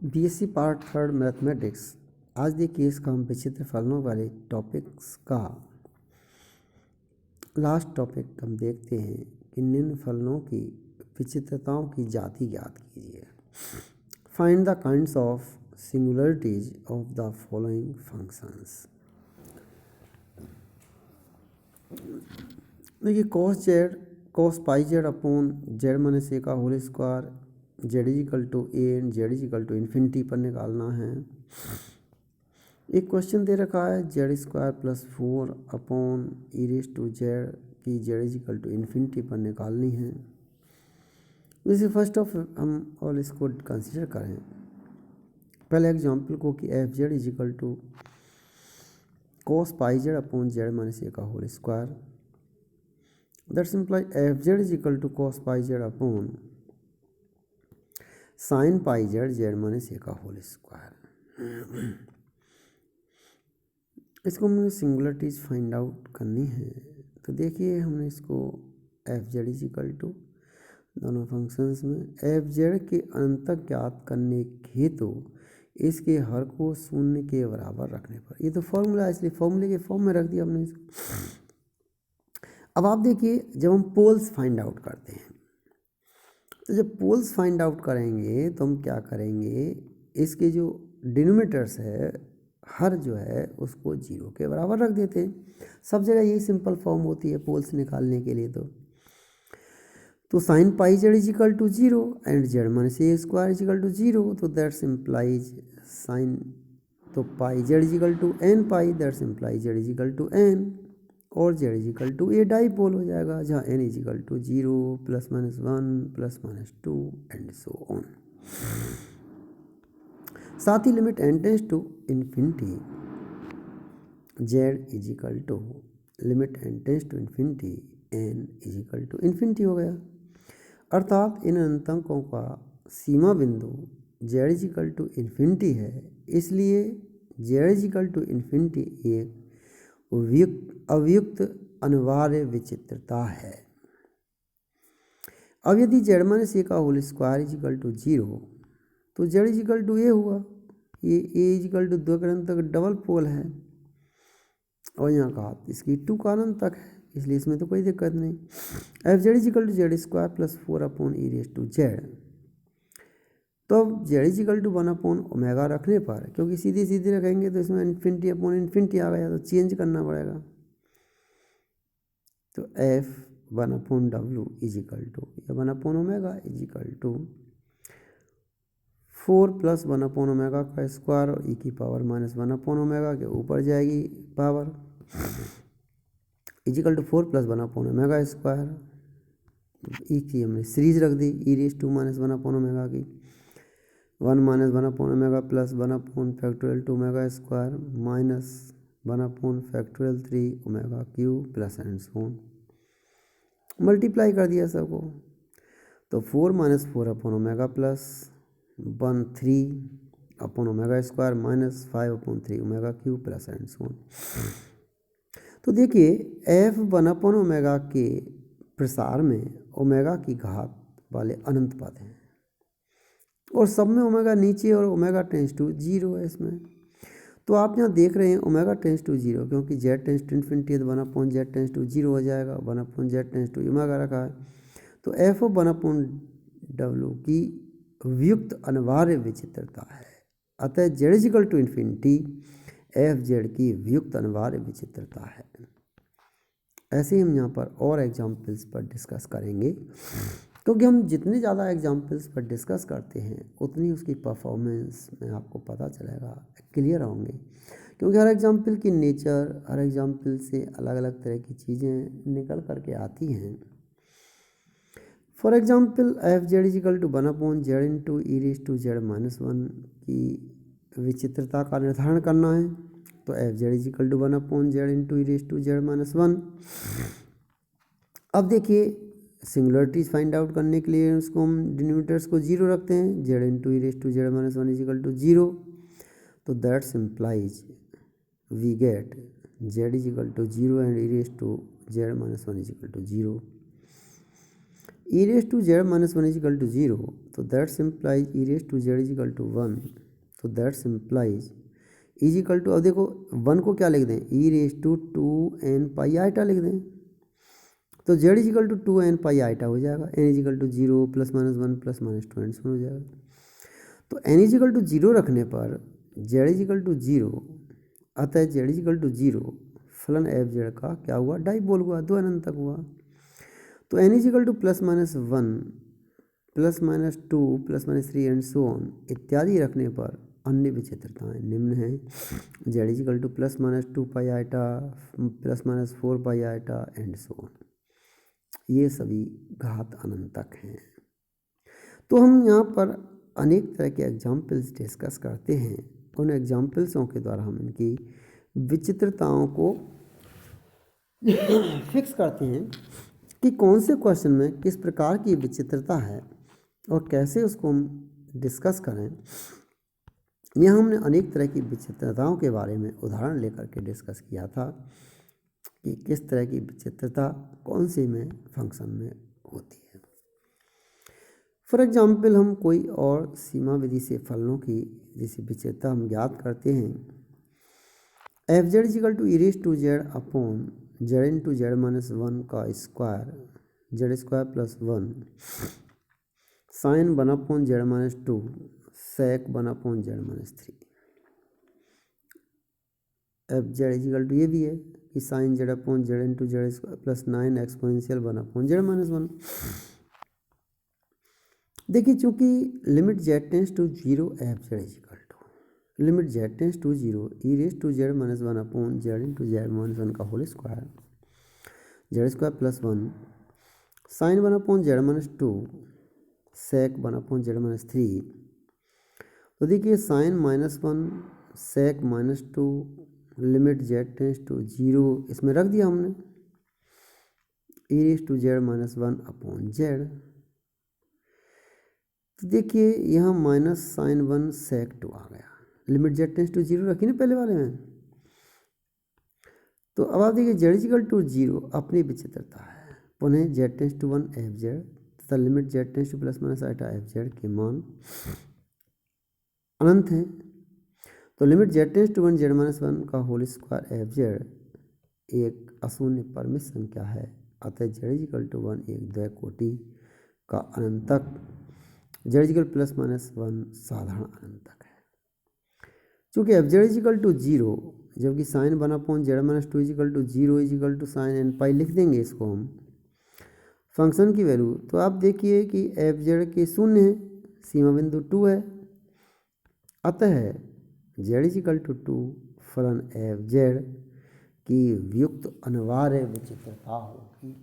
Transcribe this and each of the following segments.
BSc part third mathematics. आज देखिए इसका हम विचित्र फलनों वाले टॉपिक्स का लास्ट टॉपिक हम देखते हैं कि निम्न फलनों की विचित्रताओं की जाति ज्ञात कीजिए। Find the kinds of singularities of the following functions. देखिए cos pi z upon z minus a का whole square z equal to a and z equal to infinity पर निकालना है। एक क्वेश्चन दे रखा है z square plus 4 upon e raise to z की जेड इजिकल टू इन्फिनिटी पर निकालनी है। जैसे फर्स्ट ऑफ हम और इसको कंसिडर करें पहले एग्जाम्पल को कि f z equal to cos pi z upon z minus a का whole square that's imply f z equal to cos pi z upon sine pi z z minus a का whole square. इसको हमें singularities find out करनी है। तो देखिए हमने इसको एफ जेड इजिकल टू दोनों फंक्शंस में एफ जेड के अनंत ज्ञात करने हेतु इसके हर को शून्य के बराबर रखने पर, ये तो फॉर्मूला है इसलिए फॉर्मूले के फॉर्म में रख दिया हमने इसको। अब आप देखिए जब हम पोल्स फाइंड आउट करते हैं तो जब पोल्स फाइंड आउट करेंगे तो हम क्या करेंगे, इसके जो डिनोमिनेटर्स है हर जो है उसको जीरो के बराबर रख देते हैं। सब जगह यही सिंपल फॉर्म होती है पोल्स निकालने के लिए। तो sine pi z equal to zero and z minus a square equal to zero, तो दैट्स इम्प्लाइज साइन तो pi z equal to n pi that's implies z equal to n और z equal to a dipole हो जाएगा जहाँ n equal to zero plus minus 1 plus minus 2 and so on. साथ ही limit n tends to infinity z equal to limit n tends to infinity n equal to infinity हो गया। अर्थात इन अंतकों का सीमा बिंदु जेड इजिकल टू इन्फिनिटी है, इसलिए Z equal to infinity एक अवयुक्त अनिवार्य विचित्रता है। अब यदि जेड माइनस ए का whole square equal to zero तो जेड इजिकल टू ए हुआ, ये ए इजिकल टू 2 के अनंत तक डबल पोल है और यहाँ का इसकी 2 का अनंत तक है, इसलिए इसमें तो कोई दिक्कत नहीं। F z equal to z square plus 4 upon e raise to z, तो अब z equal to 1 upon omega रखने पर, क्योंकि सीधे सीधे रखेंगे तो इसमें इन्फिनिटी अपॉन इन्फिनिटी आ गया तो चेंज करना पड़ेगा। तो एफ 1 अपॉन डब्ल्यू इजिकल टू या 1 upon omega equal to 4 plus 1 upon omega का स्क्वायर और ई की पावर माइनस 1 अपॉन ओमेगा के ऊपर जाएगी power equal to 4 plus 1 upon omega square. E की हमने सीरीज रख दी e raise to minus 1 upon omega की 1 minus 1 upon omega plus 1 upon factorial 2 omega square minus 1 upon factorial 3 omega cube plus and so on. Multiply कर दिया सबको तो 4 minus 4 upon omega plus 1 3 upon omega square minus 5 upon 3 omega cube plus and so on. तो देखिए F 1 upon omega के प्रसार में omega की घात वाले अनंत पद हैं और सब में ओमेगा नीचे और ओमेगा टेंस टू जीरो है इसमें। तो आप यहाँ देख रहे हैं ओमेगा टेंस टू जीरो, क्योंकि जेड टेंस टू इन्फिनिटी तो 1 upon z tends to zero हो जाएगा, 1 upon z tends to omega रखा है। तो एफ ऑफ 1 अपॉन डब्ल्यू की व्युक्त अनिवार्य विचित्रता है, अतः z equal to infinity f z की व्युक्त अनिवार्य विचित्रता है। ऐसे ही हम यहाँ पर और एग्जाम्पल्स पर डिस्कस करेंगे, क्योंकि हम जितने ज़्यादा एग्जाम्पल्स पर डिस्कस करते हैं उतनी उसकी परफॉर्मेंस में आपको पता चलेगा, क्लियर होंगे, क्योंकि हर एग्जाम्पल की नेचर हर एग्जाम्पल से अलग अलग तरह की चीज़ें निकल करके आती हैं। For example f z equal to 1 upon z into e raise to z minus 1 की विचित्रता का निर्धारण करना है। तो f z equal to 1 upon z into e raise to z minus 1। अब देखिए सिंगुलरिटीज फाइंड आउट करने के लिए उसको हम डिनोमिनेटर्स को जीरो रखते हैं, z into e raise to z minus 1 equal to zero, तो that's implies we get z equal to zero and e raise to z minus 1 equal to zero. E raise to z minus one is equal to zero, तो that's implies e raise to z is equal to one, तो that's implies is equal to, अब देखो one को क्या लिख दें, e raise to two n pi iota लिख दें, तो z is equal to two n pi iota हो जाएगा, n is equal to zero plus minus one plus minus two and one हो जाएगा। तो n is equal to zero रखने पर z is equal to zero, अतः z is equal to zero फलन f z का क्या हुआ, डाइपोल हुआ, दो अनंत तक हुआ। तो n is equal to plus minus one plus minus two plus minus three and so on इत्यादि रखने पर अन्य विचित्रताएं निम्न हैं। Z is equal to plus minus two pi iota plus minus four pi iota and so on, ये सभी घात अनंतक हैं। तो हम यहाँ पर अनेक तरह के एग्जाम्पल्स डिस्कस करते हैं, उन एग्जाम्पल्सों के द्वारा हम इनकी विचित्रताओं को फिक्स करते हैं कि कौन से क्वेश्चन में किस प्रकार की विचित्रता है और कैसे उसको हम डिस्कस करें। यह हमने अनेक तरह की विचित्रताओं के बारे में उदाहरण लेकर के डिस्कस किया था कि किस तरह की विचित्रता कौन से में फंक्शन में होती है। फॉर एग्जाम्पल हम कोई और सीमा विधि से फलनों की जैसी विचित्रता हम ज्ञात करते हैं। F z is equal to e raise to z upon z into z minus one का square z square plus one sine one upon z minus two sec one upon z minus three. F z is equal to ये भी है कि sine z upon z into z square plus nine exponential one upon z minus one. देखिए चूंकि limit z tends to zero f z is equal to limit z tends to zero e raise to z minus one upon z into z minus one का whole square z square plus one sine one upon z minus two sec one upon z minus three. तो देखिए sine minus one sec minus two limit z tends to zero इसमें रख दिया हमने e raise to z minus one upon z. तो देखिए यहाँ minus sine one sec two आ गया, limit z tends to zero रखी ना पहले वाले में। तो अब आप देखिए जेड इक्वल टू जीरो अपनी विचित्रता है, पुनः z tends to one f z तथा limit z tends to plus minus iota f z के मान अनंत हैं। तो limit z tends to one z minus one का होल स्क्वायर एफ जेड एक अशून्य परमित संख्या है, अतः जेड इक्वल टू वन एक द्वय कोटि का अनंतक z equal plus minus one साधारण अनंतक है। चूँकि f z equal to zero जबकि sine one upon z minus two equal to zero equal to sine n pi लिख देंगे इसको हम फंक्शन की वैल्यू। तो आप देखिए कि एफ जेड के शून्य है, सीमा बिंदु टू है, अतः जेड इजिकल टू टू फलन एफ जेड की व्युक्त अनिवार्य विचित्रता होगी।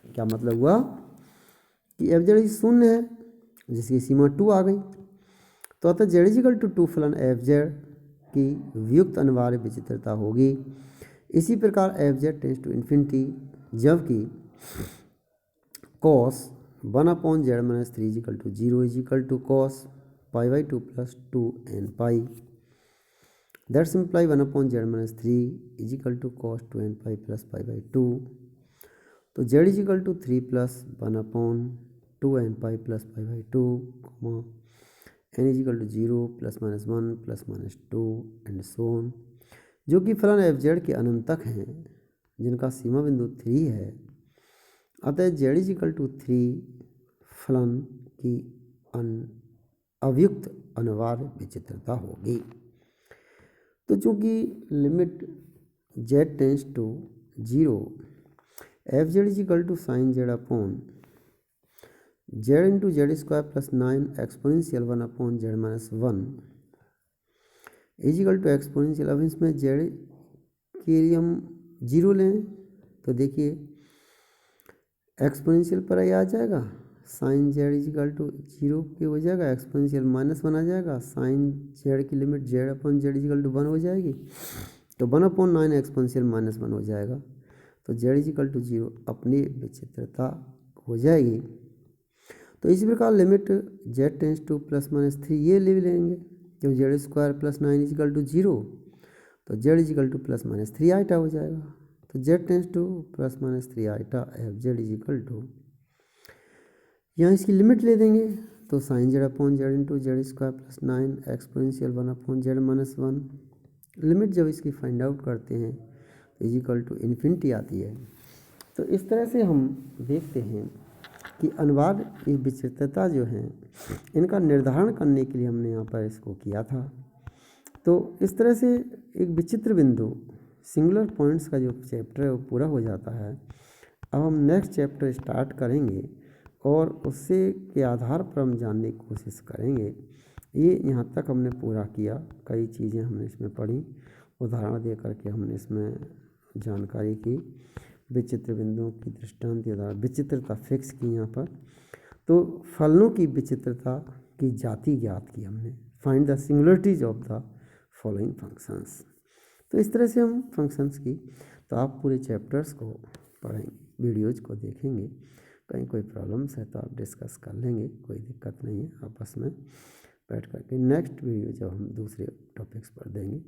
क्या मतलब हुआ कि एफ जेड शून्य है जिसकी सीमा टू आ गई, तो अतः जेड इजिकल टू टू फलन एफ जेड की व्युक्त अनिवार्य विचित्रता होगी। इसी प्रकार f z tends to infinity जबकि cos one upon z minus three equal to zero equal to cos pi by two plus two n pi that's imply one upon z minus three equal to cos two n pi plus pi by two. तो z equal to three plus one upon two n pi plus pi by two n equal to zero plus minus one plus minus two and so on, जो कि फलन f z के अनंतक हैं जिनका सीमा बिंदु three है। अतः जेड इजिकल टू थ्री फलन की अव्युक्त अनिवार्य विचित्रता होगी। तो चूँकि limit z tends to zero f z equal to sine z upon z into z square plus nine exponential one upon z minus one equal to exponential. अब इसमें Z के लिए हम जीरो लें तो देखिए एक्सपोनेंशियल पर ही आ जाएगा, sine z equal to zero पे हो जाएगा, एक्सपोनेंशियल माइनस वन आ जाएगा, साइन जेड की limit z upon z equal to one हो जाएगी, तो one upon nine exponential minus one हो जाएगा। तो जेड इजिकल टू जीरो अपनी विचित्रता हो जाएगी। तो इसी प्रकार limit z tends to plus minus three ये ले लेंगे क्यों z square plus nine equal to zero, तो z equal to plus minus three iota हो जाएगा। तो z tends to plus minus three iota f z equal to यहाँ इसकी लिमिट ले देंगे तो sine z upon z into z square plus 9 exponential 1 upon z minus 1। Limit जब इसकी फाइंड आउट करते हैं तो इज इक्वल टू इन्फिनिटी आती है। तो इस तरह से हम देखते हैं कि अनिवार्य विचित्रता जो है इनका निर्धारण करने के लिए हमने यहाँ पर इसको किया था। तो इस तरह से एक विचित्र बिंदु सिंगुलर पॉइंट्स का जो चैप्टर है वो पूरा हो जाता है। अब हम नेक्स्ट चैप्टर स्टार्ट करेंगे और उससे के आधार पर हम जानने की कोशिश करेंगे। ये यहाँ तक हमने पूरा किया, कई चीज़ें हमने इसमें पढ़ी, उदाहरण दे करके हमने इसमें जानकारी की, विचित्र बिंदुओं की दृष्टांत उदाहरण, विचित्रता फिक्स की यहाँ पर। तो फलनों की विचित्रता की जाति ज्ञात की हमने, find the singularities of the following functions. तो इस तरह से हम फंक्शंस की, तो आप पूरे चैप्टर्स को पढ़ेंगे, वीडियोज़ को देखेंगे, कहीं कोई प्रॉब्लम्स है तो आप डिस्कस कर लेंगे, कोई दिक्कत नहीं है, आपस में बैठ करके नेक्स्ट वीडियो जब हम दूसरे टॉपिक्स पर देंगे।